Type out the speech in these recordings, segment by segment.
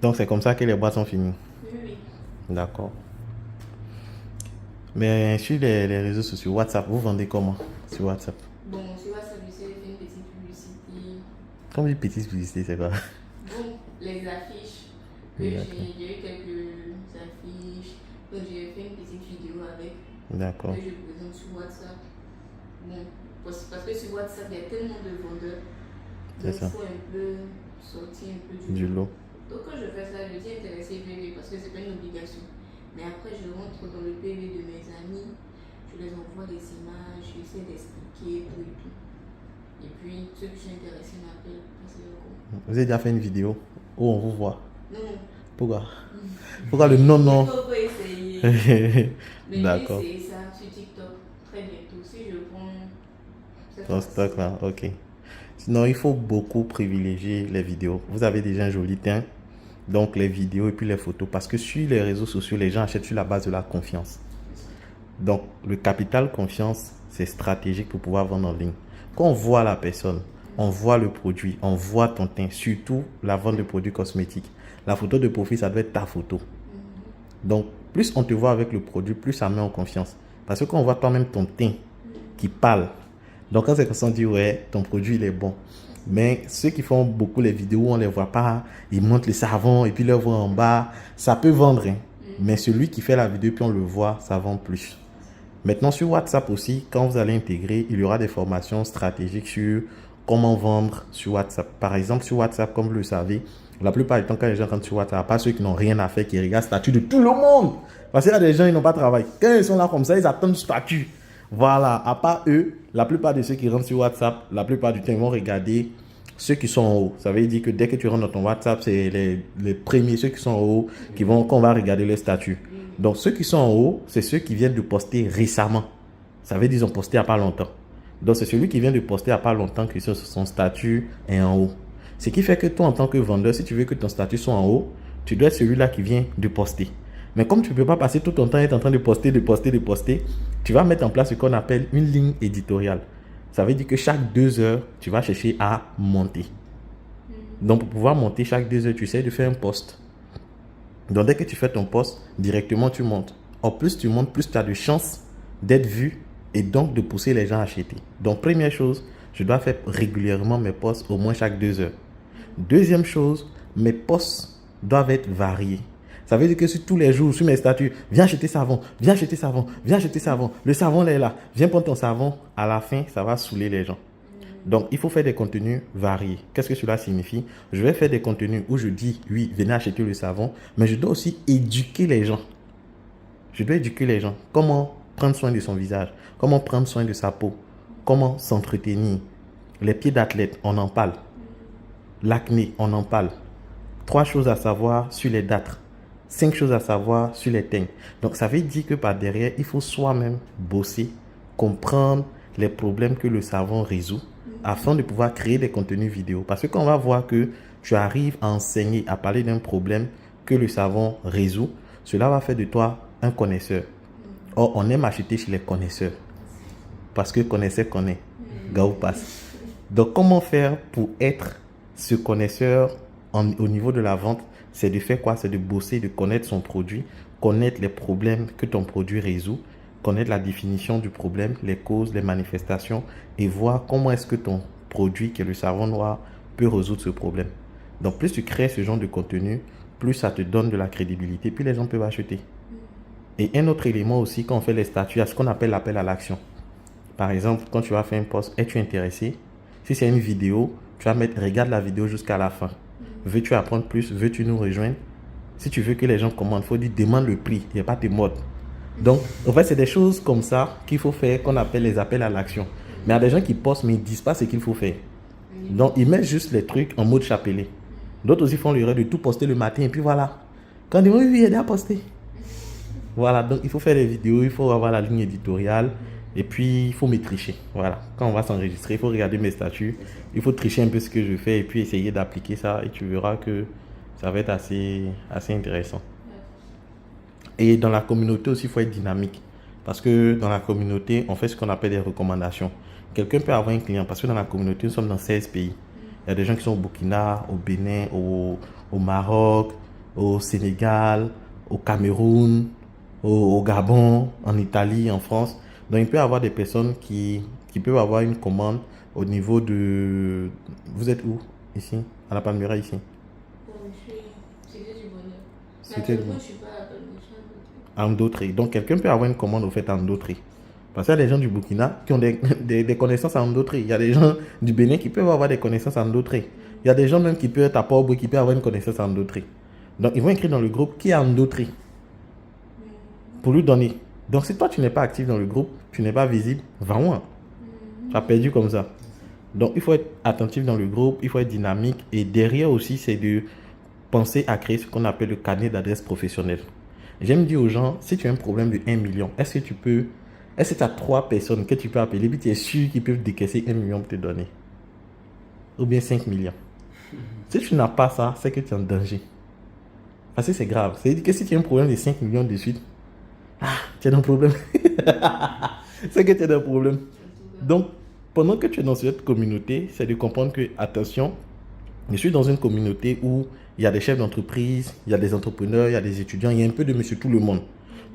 Donc c'est comme ça que les boîtes sont finies. Oui, oui. D'accord. Mais sur les réseaux sociaux, WhatsApp, vous vendez comment sur WhatsApp? Bon, sur WhatsApp, je sais faire une petite publicité. Comme une petite publicité, c'est quoi? Bon, les affiches, que D'accord. j'ai eu quelques affiches. Donc, j'ai fait une petite vidéo avec, que D'accord. je présente sur WhatsApp. Bon, parce que sur WhatsApp, il y a tellement de vendeurs. C'est Donc, il ça. faut un peu sortir un peu du Du lot. lot. Donc, quand je fais ça, je dis intéressé PV parce que c'est pas une obligation. Mais après, je rentre dans le PV de mes amis, je les envoie des images, j'essaie d'expliquer tout et tout. Et puis, ceux qui sont intéressés m'appellent, passer le compte. Vous avez déjà fait une vidéo où on vous voit. Non, Pourquoi? Pourquoi le non, il non? faut pas essayer. Mais j'ai D'accord. essayé ça sur TikTok très bientôt. Si je prends cette Ton fois-ci. stock là, ok. Sinon, il faut beaucoup privilégier les vidéos. Vous avez déjà un joli teint, donc les vidéos et puis les photos. Parce que sur les réseaux sociaux, les gens achètent sur la base de la confiance. Donc, le capital confiance, c'est stratégique pour pouvoir vendre en ligne. Quand on voit la personne, on voit le produit, on voit ton teint, surtout la vente de produits cosmétiques. La photo de profil, ça doit être ta photo. Donc, plus on te voit avec le produit, plus ça met en confiance. Parce que quand on voit toi-même ton teint qui parle, donc quand c'est comme ça, on dit, ouais, ton produit, il est bon. Mais ceux qui font beaucoup les vidéos, on ne les voit pas, ils montrent le savon et puis le voient en bas, ça peut vendre. Hein. Mais celui qui fait la vidéo, puis on le voit, ça vend plus. Maintenant, sur WhatsApp aussi, quand vous allez intégrer, il y aura des formations stratégiques sur comment vendre sur WhatsApp. Par exemple, sur WhatsApp, comme vous le savez, la plupart du temps, quand les gens rentrent sur WhatsApp, pas ceux qui n'ont rien à faire, qui regardent le statut de tout le monde. Parce qu'il y a des gens, ils n'ont pas de travail. Quand ils sont là comme ça, ils attendent le statut. Voilà, à part eux, la plupart de ceux qui rentrent sur WhatsApp, la plupart du temps, ils vont regarder ceux qui sont en haut. Ça veut dire que dès que tu rentres dans ton WhatsApp, c'est les premiers, ceux qui sont en haut, qu'on va regarder le statut. Donc, ceux qui sont en haut, c'est ceux qui viennent de poster récemment. Ça veut dire qu'ils ont posté il n'y a pas longtemps. Donc, c'est celui qui vient de poster il n'y a pas longtemps que son statut est en haut. Ce qui fait que toi, en tant que vendeur, si tu veux que ton statut soit en haut, tu dois être celui-là qui vient de poster. Mais comme tu ne peux pas passer tout ton temps être en train de poster, tu vas mettre en place ce qu'on appelle une ligne éditoriale. Ça veut dire que chaque 2 heures, tu vas chercher à monter. Donc, pour pouvoir monter chaque 2 heures, tu essaies de faire un post. Donc, dès que tu fais ton post, directement, tu montes. En plus, tu montes, plus tu as de chances d'être vu et donc de pousser les gens à acheter. Donc, première chose, je dois faire régulièrement mes posts au moins chaque 2 heures. Deuxième chose, mes posts doivent être variés. Ça veut dire que si tous les jours, sur mes statuts, viens acheter savon, viens acheter savon, viens acheter savon, le savon là est là, viens prendre ton savon, à la fin, ça va saouler les gens. Donc, il faut faire des contenus variés. Qu'est-ce que cela signifie? Je vais faire des contenus où je dis, oui, venez acheter le savon, mais je dois aussi éduquer les gens. Je dois éduquer les gens. Comment prendre soin de son visage, comment prendre soin de sa peau, comment s'entretenir. Les pieds d'athlète, on en parle. L'acné, on en parle. 3 choses à savoir sur les dartres. 5 choses à savoir sur les teintes. Donc, ça veut dire que par derrière, il faut soi-même bosser, comprendre les problèmes que le savon résout afin de pouvoir créer des contenus vidéo. Parce que quand on va voir que tu arrives à enseigner, à parler d'un problème que le savon résout, cela va faire de toi un connaisseur. Or, on aime acheter chez les connaisseurs. Parce que connaisseur connaît. Gaou passe. Donc, comment faire pour être ce connaisseur au niveau de la vente? C'est de faire quoi? C'est de bosser, de connaître son produit, connaître les problèmes que ton produit résout, connaître la définition du problème, les causes, les manifestations et voir comment est-ce que ton produit, qui est le savon noir, peut résoudre ce problème. Donc, plus tu crées ce genre de contenu, plus ça te donne de la crédibilité, puis les gens peuvent acheter. Et un autre élément aussi, quand on fait les statuts, à ce qu'on appelle l'appel à l'action. Par exemple, quand tu vas faire un post, es-tu intéressé? Si c'est une vidéo, tu vas mettre regarde la vidéo jusqu'à la fin. Veux-tu apprendre plus? Veux-tu nous rejoindre? Si tu veux que les gens commandent, il faut dire demande le prix, il n'y a pas tes modes. Donc, en fait, c'est des choses comme ça qu'il faut faire, qu'on appelle les appels à l'action. Mais il y a des gens qui postent, mais ils ne disent pas ce qu'il faut faire. Donc, ils mettent juste les trucs en mode chapelet. D'autres aussi font l'erreur de tout poster le matin, et puis voilà. Quand ils disent oui, il y a déjà posté. Voilà, donc il faut faire des vidéos, il faut avoir la ligne éditoriale. Et puis, il faut me tricher. Voilà. Quand on va s'enregistrer, il faut regarder mes statuts. Il faut tricher un peu ce que je fais et puis essayer d'appliquer ça. Et tu verras que ça va être assez intéressant. Et dans la communauté aussi, il faut être dynamique. Parce que dans la communauté, on fait ce qu'on appelle des recommandations. Quelqu'un peut avoir un client. Parce que dans la communauté, nous sommes dans 16 pays. Il y a des gens qui sont au Burkina, au Bénin, au Maroc, au Sénégal, au Cameroun, au Gabon, en Italie, en France. Donc, il peut y avoir des personnes qui peuvent avoir une commande au niveau de... Vous êtes où? Ici? À la Palmyra, ici? Bon, je suis Cité du bonheur. Mais C'était actuellement, je ne suis pas à la Palme, je suis à en Ndotri. Donc, quelqu'un peut avoir une commande au fait en Ndotri. Parce qu'il y a des gens du Burkina qui ont des connaissances en Ndotri. Il y a des gens du Bénin qui peuvent avoir des connaissances en Ndotri. Il y a des gens même qui peuvent être à Port-Boué qui peuvent avoir une connaissance en Ndotri. Donc, ils vont écrire dans le groupe qui est en Ndotri pour lui donner. Donc, si toi, tu n'es pas actif dans le groupe, tu n'es pas visible, va loin. Tu as perdu comme ça. Donc, il faut être attentif dans le groupe, il faut être dynamique. Et derrière aussi, c'est de penser à créer ce qu'on appelle le carnet d'adresse professionnelle. J'aime dire aux gens, si tu as un problème de 1 million, est-ce que tu as 3 personnes que tu peux appeler, puis tu es sûr qu'ils peuvent décaisser 1 million pour te donner? Ou bien 5 millions. Si tu n'as pas ça, c'est que tu es en danger. Parce que c'est grave. C'est-à-dire que si tu as un problème de 5 millions de suite, tu as un problème. C'est que tu as un problème. Donc, pendant que tu es dans cette communauté, c'est de comprendre que, attention, je suis dans une communauté où il y a des chefs d'entreprise, il y a des entrepreneurs, il y a des étudiants, il y a un peu de monsieur tout le monde.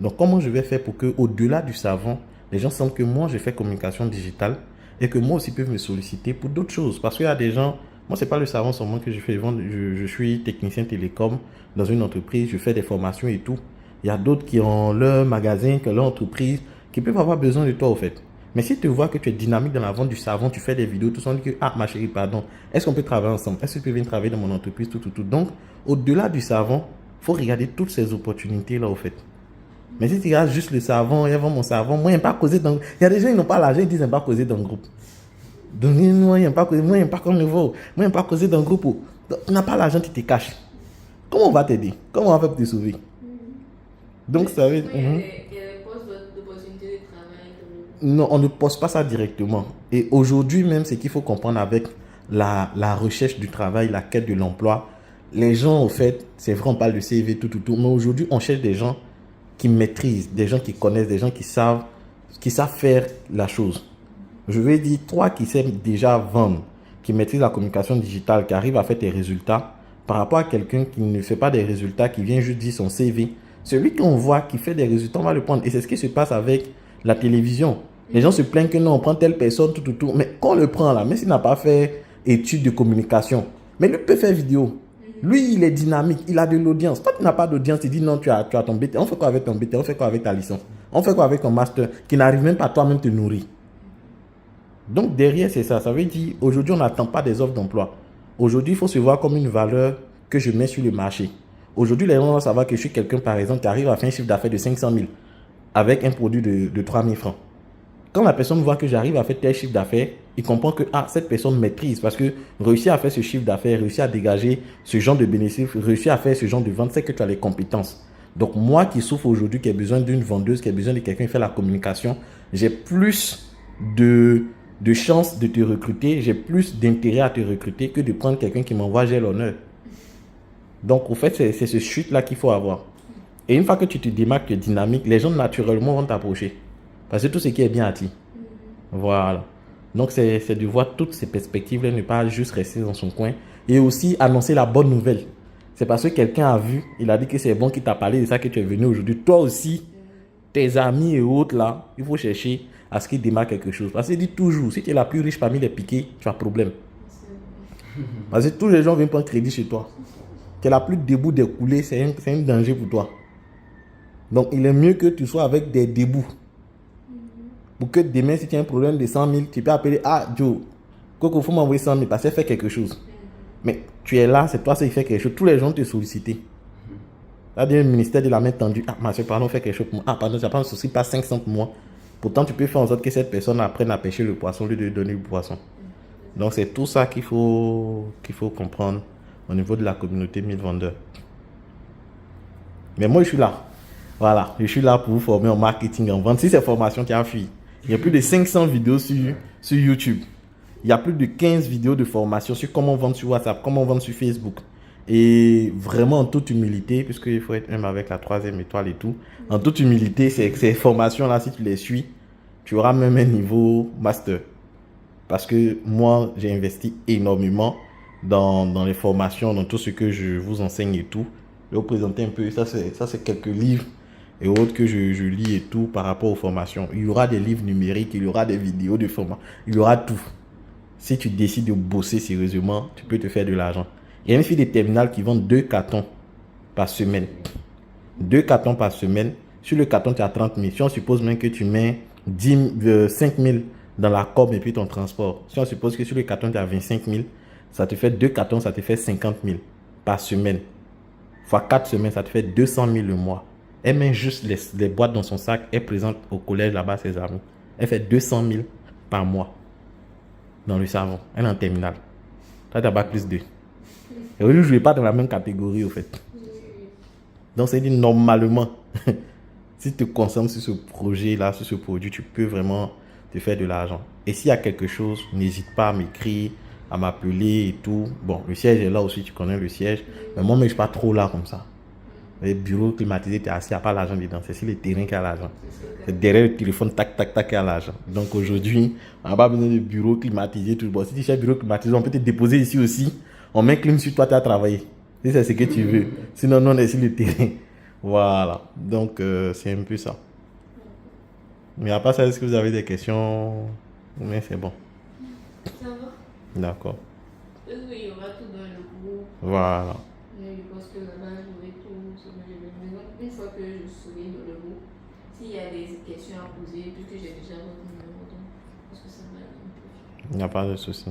Donc, comment je vais faire pour que, au-delà du savon, les gens sentent que moi, je fais communication digitale et que moi aussi, ils peuvent me solliciter pour d'autres choses. Parce qu'il y a des gens, moi, c'est pas le savon seulement que je fais vendre. Je suis technicien télécom dans une entreprise, je fais des formations et tout. Il y a d'autres qui ont leur magasin, qui ont leur entreprise, qui peuvent avoir besoin de toi, au fait. Mais si tu vois que tu es dynamique dans la vente du savon, tu fais des vidéos, tout ça, on dit que, ah, ma chérie, pardon, est-ce qu'on peut travailler ensemble? Est-ce que tu peux venir travailler dans mon entreprise, tout. Donc, au-delà du savon, il faut regarder toutes ces opportunités-là, au fait. Mais si tu regardes juste le savon, ils vendent mon savon, moi, je n'aime pas causer dans... Il y a des gens qui n'ont pas l'argent, ils disent, j'aime pas causer dans le groupe. Donc, moi, je n'aime pas causer, moi, j'aime pas comme le vôtre. Moi, j'aime pas causer dans le groupe. Donc, on n'a pas l'argent, tu te caches. Comment on va t'aider? Comment on va faire pour te sauver? Donc, ça veut dire... Il y a des postes d'opportunité de travail. Non, on ne poste pas ça directement. Et aujourd'hui même, ce qu'il faut comprendre avec la recherche du travail, la quête de l'emploi, les gens, au fait, c'est vrai, on parle de CV, tout. Mais aujourd'hui, on cherche des gens qui maîtrisent, des gens qui connaissent, des gens qui savent faire la chose. Je vais dire, toi qui sais déjà vendre, qui maîtrise la communication digitale, qui arrive à faire tes résultats, par rapport à quelqu'un qui ne fait pas des résultats, qui vient juste dire son CV, celui qu'on voit qui fait des résultats, on va le prendre. Et c'est ce qui se passe avec la télévision. Les gens se plaignent que non, on prend telle personne, tout. Mais quand on le prend là, même s'il n'a pas fait études de communication, mais lui peut faire vidéo. Lui, il est dynamique, il a de l'audience. Toi, tu n'as pas d'audience, tu dis non, tu as ton BT. On fait quoi avec ton BT? On fait quoi avec ta licence? On fait quoi avec ton master qui n'arrive même pas à toi-même te nourrir? Donc, derrière, c'est ça. Ça veut dire, aujourd'hui, on n'attend pas des offres d'emploi. Aujourd'hui, il faut se voir comme une valeur que je mets sur le marché. Aujourd'hui, les gens vont savoir que je suis quelqu'un, par exemple, qui arrive à faire un chiffre d'affaires de 500 000 avec un produit de 3 000 francs. Quand la personne voit que j'arrive à faire tel chiffre d'affaires, il comprend que cette personne maîtrise parce que réussir à faire ce chiffre d'affaires, réussir à dégager ce genre de bénéfices, réussir à faire ce genre de vente, c'est que tu as les compétences. Donc moi qui souffre aujourd'hui, qui ai besoin d'une vendeuse, qui a besoin de quelqu'un qui fait la communication, j'ai plus de chances de te recruter, j'ai plus d'intérêt à te recruter que de prendre quelqu'un qui m'envoie j'ai l'honneur. Donc au fait, c'est ce chute-là qu'il faut avoir. Et une fois que tu te démarques, tu es dynamique, les gens naturellement vont t'approcher. Parce que tout ce qui est bien à ti. Voilà. Donc, c'est de voir toutes ces perspectives-là, ne pas juste rester dans son coin. Et aussi annoncer la bonne nouvelle. C'est parce que quelqu'un a vu, il a dit que c'est bon qu'il t'a parlé de ça que tu es venu aujourd'hui. Toi aussi, tes amis et autres là, il faut chercher à ce qu'ils démarquent quelque chose. Parce qu'il dit toujours, si tu es la plus riche parmi les piquets, tu as problème. Parce que tous les gens viennent prendre crédit chez toi. Tu es la plus debout des coulées, c'est un danger pour toi. Donc, il est mieux que tu sois avec des débouts. Pour que demain, si tu as un problème de 100 000, tu peux appeler, Joe, Coco, il faut m'envoyer 100 000 parce qu'il fait quelque chose. Mais tu es là, c'est toi qui fais quelque chose. Tous les gens te sollicitent. C'est-à-dire le ministère de la main tendue. Ma soeur, pardon, fais quelque chose pour moi. Pardon, tu n'as pas un souci, pas 500 pour moi. Pourtant, tu peux faire en sorte que cette personne apprenne à pêcher le poisson au lieu de lui donner le poisson. Donc, c'est tout ça qu'il faut comprendre au niveau de la communauté 1000 vendeurs. Mais moi, je suis là. Voilà, je suis là pour vous former en marketing, en vente. Si c'est formation qui a fui. Il y a plus de 500 vidéos sur YouTube. Il y a plus de 15 vidéos de formation sur comment vendre sur WhatsApp, comment vendre sur Facebook. Et vraiment, en toute humilité, puisqu'il faut être même avec la 3e étoile et tout, en toute humilité, ces formations-là, si tu les suis, tu auras même un niveau master. Parce que moi, j'ai investi énormément dans les formations, dans tout ce que je vous enseigne et tout. vais vous présenter un peu. Ça, c'est quelques livres et autres que je lis et tout par rapport aux formations. Il y aura des livres numériques, il y aura des vidéos de formation, il y aura tout. Si tu décides de bosser sérieusement, tu peux te faire de l'argent. Il y a une fille des terminales qui vend 2 cartons par semaine. 2 cartons par semaine. Sur le carton, tu as 30 000. Si on suppose même que tu mets 5 000 dans la com et puis ton transport. Si on suppose que sur le carton, tu as 25 000, ça te fait 2 cartons, ça te fait 50 000 par semaine. Fois 4 semaines, ça te fait 200 000 le mois. Elle met juste les boîtes dans son sac. Elle présente au collège là-bas ses amis. Elle fait 200 000 par mois dans le savon. Elle est en terminale. Toi, tu as bac plus 2. Et aujourd'hui, je ne vais pas dans la même catégorie, au fait. Donc, c'est dit normalement, si tu te concentres sur ce projet-là, sur ce produit, tu peux vraiment te faire de l'argent. Et s'il y a quelque chose, n'hésite pas à m'écrire, à m'appeler et tout. Bon, le siège est là aussi, tu connais le siège. Mais moi, je ne suis pas trop là comme ça. Les bureaux climatisés, tu es assis, il n'y a pas l'argent dedans. C'est sur le terrain qu'il y a l'argent. C'est derrière le téléphone, tac, tac, tac, qu'il y a l'argent. Donc aujourd'hui, on n'a pas besoin de bureau climatisé. Tout. Bon, si tu cherches bureau climatisé, on peut te déposer ici aussi. On met clim sur toi, tu as travaillé. Si c'est ce que tu veux. Sinon, non, on est sur le terrain. Voilà. Donc, c'est un peu ça. Mais à part ça, est-ce que vous avez des questions? Mais c'est bon. Ça va? D'accord. Oui, il y aura tout dans le groupe. Voilà. Mais je pense que là-bas, j'aurai tout ce que je vais. Mais donc, une fois que je serai dans le groupe, s'il y a des questions à poser, puisque j'ai déjà votre numéro, donc je pense que ça va aller un peu. Il n'y a pas de souci.